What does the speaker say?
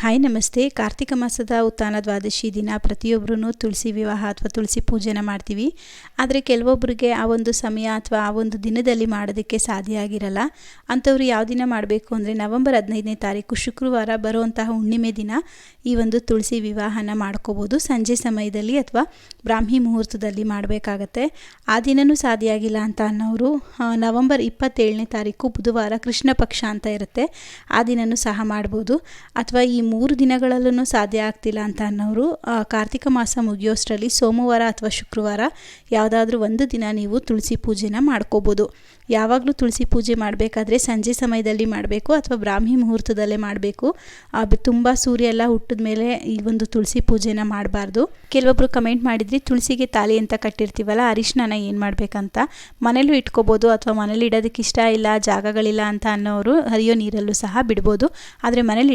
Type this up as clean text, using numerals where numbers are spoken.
Hi ನಮಸ್ತೆ. ಕಾರ್ತಿಕ ಮಾಸದ ಉತ್ಥಾನ ದ್ವಾದಶಿ ದಿನ ಪ್ರತಿಯೊಬ್ಬರೂ ತುಳಸಿ ವಿವಾಹ ಅಥವಾ ತುಳಸಿ ಪೂಜೆನ ಮಾಡ್ತೀವಿ. ಆದರೆ ಕೆಲವೊಬ್ಬರಿಗೆ ಆ ಒಂದು ಸಮಯ ಅಥವಾ ಆ ಒಂದು ದಿನದಲ್ಲಿ ಮಾಡೋದಕ್ಕೆ ಸಾಧ್ಯ ಆಗಿರಲ್ಲ. ಅಂಥವ್ರು ಯಾವ ದಿನ ಮಾಡಬೇಕು ಅಂದರೆ ನವೆಂಬರ್ 15ನೇ ತಾರೀಕು ಶುಕ್ರವಾರ ಬರುವಂತಹ ಹುಣ್ಣಿಮೆ ದಿನ ಈ ಒಂದು ತುಳಸಿ ವಿವಾಹನ ಮಾಡ್ಕೋಬೋದು. ಸಂಜೆ ಸಮಯದಲ್ಲಿ ಅಥವಾ ಬ್ರಾಹ್ಮಿ ಮುಹೂರ್ತದಲ್ಲಿ ಮಾಡಬೇಕಾಗತ್ತೆ. ಆ ದಿನವೂ ಸಾಧ್ಯ ಆಗಿಲ್ಲ ಅಂತ ಅನ್ನೋರು ನವೆಂಬರ್ 27ನೇ ತಾರೀಕು ಬುಧವಾರ ಕೃಷ್ಣ ಪಕ್ಷ ಅಂತ ಇರುತ್ತೆ, ಆ ದಿನವೂ ಸಹ ಮಾಡ್ಬೋದು. ಅಥವಾ ಈ 3 ದಿನಗಳಲ್ಲೂ ಸಾಧ್ಯ ಆಗ್ತಿಲ್ಲ ಅಂತ ಅನ್ನೋರು ಕಾರ್ತಿಕ ಮಾಸ ಮುಗಿಯೋಷ್ಟರಲ್ಲಿ ಸೋಮವಾರ ಅಥವಾ ಶುಕ್ರವಾರ ಯಾವುದಾದ್ರೂ ಒಂದು ದಿನ ನೀವು ತುಳಸಿ ಪೂಜೆನ ಮಾಡ್ಕೋಬೋದು. ಯಾವಾಗಲೂ ತುಳಸಿ ಪೂಜೆ ಮಾಡಬೇಕಾದ್ರೆ ಸಂಜೆ ಸಮಯದಲ್ಲಿ ಮಾಡಬೇಕು ಅಥವಾ ಬ್ರಾಹ್ಮಿ ಮುಹೂರ್ತದಲ್ಲೇ ಮಾಡಬೇಕು. ತುಂಬ ಸೂರ್ಯ ಎಲ್ಲ ಹುಟ್ಟಿದ ಮೇಲೆ ಈ ಒಂದು ತುಳಸಿ ಪೂಜೆನ ಮಾಡಬಾರ್ದು. ಕೆಲವೊಬ್ಬರು ಕಮೆಂಟ್ ಮಾಡಿದ್ರಿ, ತುಳಸಿಗೆ ತಾಲಿ ಅಂತ ಕಟ್ಟಿರ್ತೀವಲ್ಲ, ಅರಿಶಿನ ಏನು ಮಾಡಬೇಕಂತ. ಮನೇಲೂ ಇಟ್ಕೋಬೋದು ಅಥವಾ ಮನೇಲಿ ಇಡೋದಕ್ಕೆ ಇಷ್ಟ ಇಲ್ಲ, ಜಾಗಗಳಿಲ್ಲ ಅಂತ ಅನ್ನೋರು ಹರಿಯೋ ನೀರಲ್ಲೂ ಸಹ ಬಿಡ್ಬೋದು. ಆದರೆ ಮನೇಲಿ